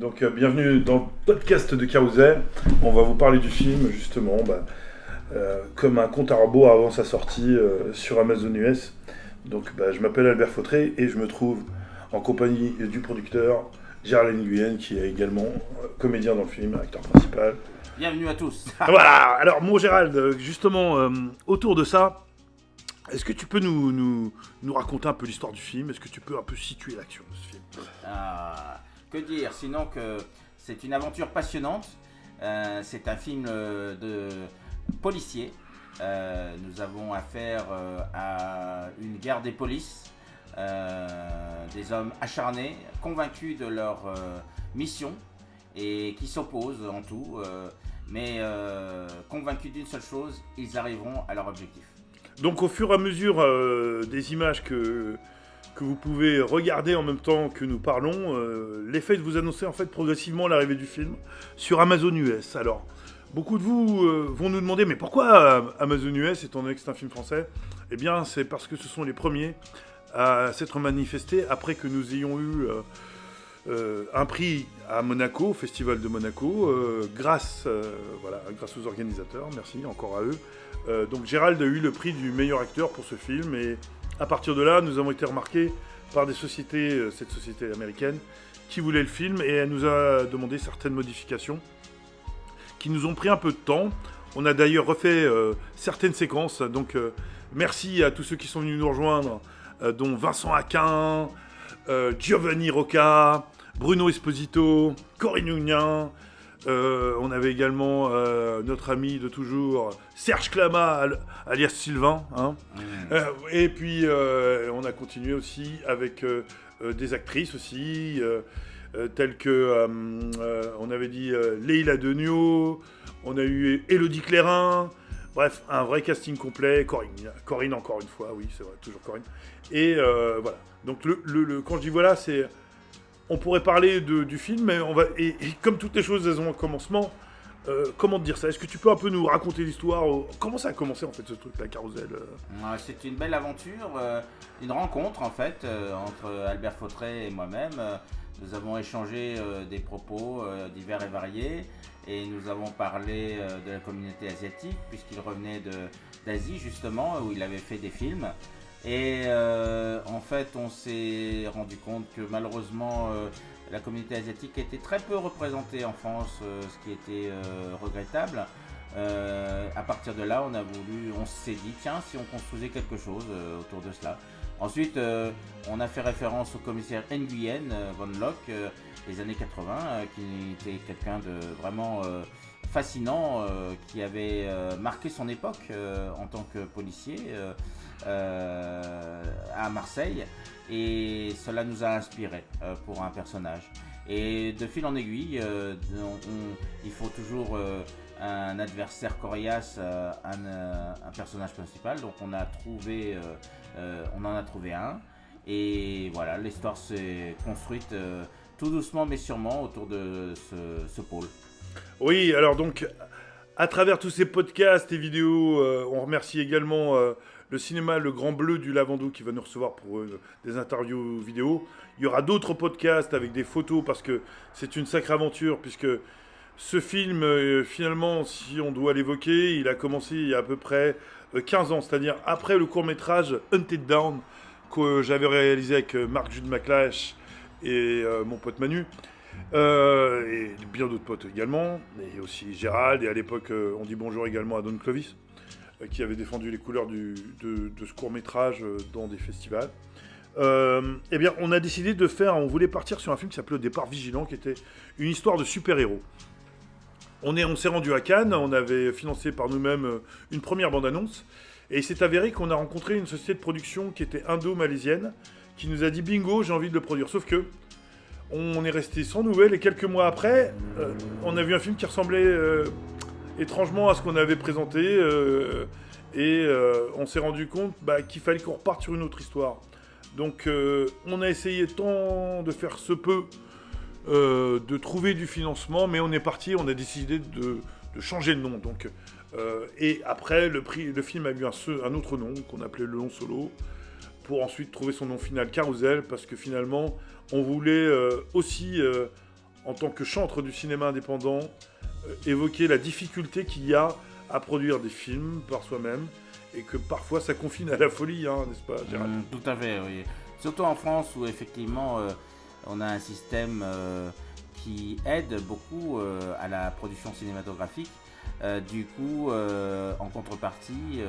Bienvenue dans le podcast de Carousel. On va vous parler du film justement comme un compte à rebours avant sa sortie sur Amazon US. Je m'appelle Albert Fautré et je me trouve en compagnie du producteur Gérald Nguyen qui est également comédien dans le film, acteur principal. Bienvenue à tous. Voilà, alors mon Gérald, justement autour de ça, est-ce que tu peux nous raconter un peu l'histoire du film? Est-ce que tu peux un peu situer l'action de ce film? Que dire sinon que c'est une aventure passionnante. C'est un film de policier. Nous avons affaire à une guerre des polices. Des hommes acharnés, convaincus de leur mission et qui s'opposent en tout. Mais convaincus d'une seule chose, ils arriveront à leur objectif. Donc au fur et à mesure des images que vous pouvez regarder en même temps que nous parlons, l'effet de vous annoncer en fait progressivement l'arrivée du film sur Amazon US. Alors, beaucoup de vous vont nous demander, mais pourquoi Amazon US, étant donné que c'est un film français? Eh bien, c'est parce que ce sont les premiers à s'être manifestés après que nous ayons eu un prix à Monaco, au Festival de Monaco, grâce aux organisateurs, merci encore à eux. Donc Gérald a eu le prix du meilleur acteur pour ce film et à partir de là, nous avons été remarqués par des sociétés, cette société américaine, qui voulait le film et elle nous a demandé certaines modifications qui nous ont pris un peu de temps. On a d'ailleurs refait certaines séquences, donc merci à tous ceux qui sont venus nous rejoindre, dont Vincent Aquin, Giovanni Rocca, Bruno Esposito, Corinne Yougnin. On avait également notre ami de toujours, Serge Clama, alias Sylvain. Et puis, on a continué aussi avec des actrices aussi, telles que, on avait dit Leila Denio, on a eu Élodie Clérin. Bref, un vrai casting complet. Corinne encore une fois, oui, c'est vrai, toujours Corinne. Et voilà. Donc, quand je dis voilà, c'est... On pourrait parler du film, mais et comme toutes les choses, elles ont un commencement. Comment te dire ça? Est-ce que tu peux un peu nous raconter l'histoire? Comment ça a commencé en fait ce truc, la Carousel? C'est une belle aventure, une rencontre en fait entre Albert Fautré et moi-même. Nous avons échangé des propos divers et variés et nous avons parlé de la communauté asiatique puisqu'il revenait d'Asie justement où il avait fait des films. Et en fait, on s'est rendu compte que malheureusement, la communauté asiatique était très peu représentée en France, ce qui était regrettable. À partir de là, on s'est dit, tiens, si on construisait quelque chose autour de cela. Ensuite, on a fait référence au commissaire Nguyen Von Lock des années 80, qui était quelqu'un de vraiment fascinant, qui avait marqué son époque en tant que policier. À Marseille et cela nous a inspiré pour un personnage et de fil en aiguille il faut toujours un adversaire coriace, un personnage principal, donc on en a trouvé un et voilà, l'histoire s'est construite tout doucement mais sûrement autour de ce pôle. Oui, alors donc à travers tous ces podcasts et vidéos, on remercie également le cinéma Le Grand Bleu du Lavandou qui va nous recevoir pour des interviews vidéo. Il y aura d'autres podcasts avec des photos parce que c'est une sacrée aventure puisque ce film, finalement, si on doit l'évoquer, il a commencé il y a à peu près 15 ans, c'est-à-dire après le court-métrage Hunted Down que j'avais réalisé avec Marc Jude McLeish et mon pote Manu. Et bien d'autres potes également, et aussi Gérald, et à l'époque on dit bonjour également à Don Clovis, qui avait défendu les couleurs de ce court-métrage dans des festivals. Eh bien, on a décidé on voulait partir sur un film qui s'appelait Au départ Vigilant, qui était une histoire de super-héros. On s'est rendu à Cannes, on avait financé par nous-mêmes une première bande-annonce, et il s'est avéré qu'on a rencontré une société de production qui était indo-malaisienne, qui nous a dit bingo, j'ai envie de le produire. Sauf que on est resté sans nouvelles, et quelques mois après, on a vu un film qui ressemblait étrangement à ce qu'on avait présenté, et on s'est rendu compte qu'il fallait qu'on reparte sur une autre histoire. Donc on a essayé tant de faire ce peu, de trouver du financement, mais on est parti, on a décidé de changer de nom. Donc, et après, le film a eu un autre nom qu'on appelait Le Long Solo, pour ensuite trouver son nom final Carousel, parce que finalement, on voulait aussi en tant que chantre du cinéma indépendant, évoquer la difficulté qu'il y a à produire des films par soi-même, et que parfois ça confine à la folie, hein, n'est-ce pas, Gérald? Tout à fait, oui. Surtout en France où effectivement on a un système qui aide beaucoup à la production cinématographique. Du coup, en contrepartie,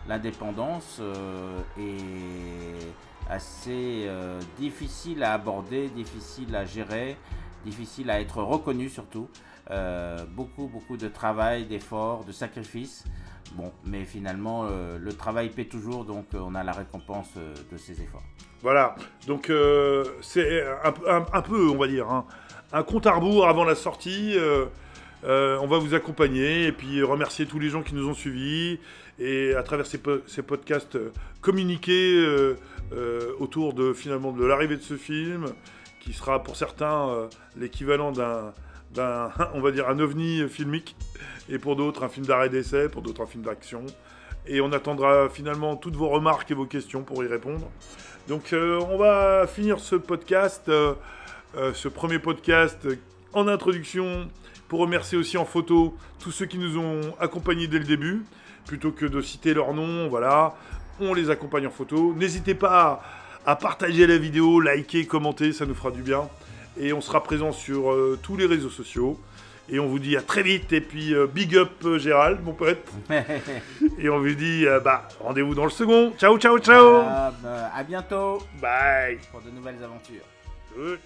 l'indépendance est assez difficile à aborder, difficile à gérer, difficile à être reconnu surtout. Beaucoup de travail, d'efforts, de sacrifices. Bon, mais finalement, le travail paie toujours, donc on a la récompense de ces efforts. Voilà, donc c'est un peu, on va dire, hein, un compte à rebours avant la sortie. On va vous accompagner et puis remercier tous les gens qui nous ont suivis et à travers ces podcasts communiquer autour de finalement de l'arrivée de ce film qui sera pour certains l'équivalent d'un on va dire un ovni filmique et pour d'autres un film d'arrêt d'essai, pour d'autres un film d'action. Et on attendra finalement toutes vos remarques et vos questions pour y répondre. Donc on va finir ce podcast, ce premier podcast en introduction, pour remercier aussi en photo tous ceux qui nous ont accompagnés dès le début. Plutôt que de citer leur nom, voilà, on les accompagne en photo. N'hésitez pas à partager la vidéo, liker, commenter, ça nous fera du bien. Et on sera présent sur tous les réseaux sociaux. Et on vous dit à très vite. Et puis big up Gérald, mon pote. Et on vous dit rendez-vous dans le second. Ciao, ciao, ciao. À bientôt. Bye. Pour de nouvelles aventures. Good.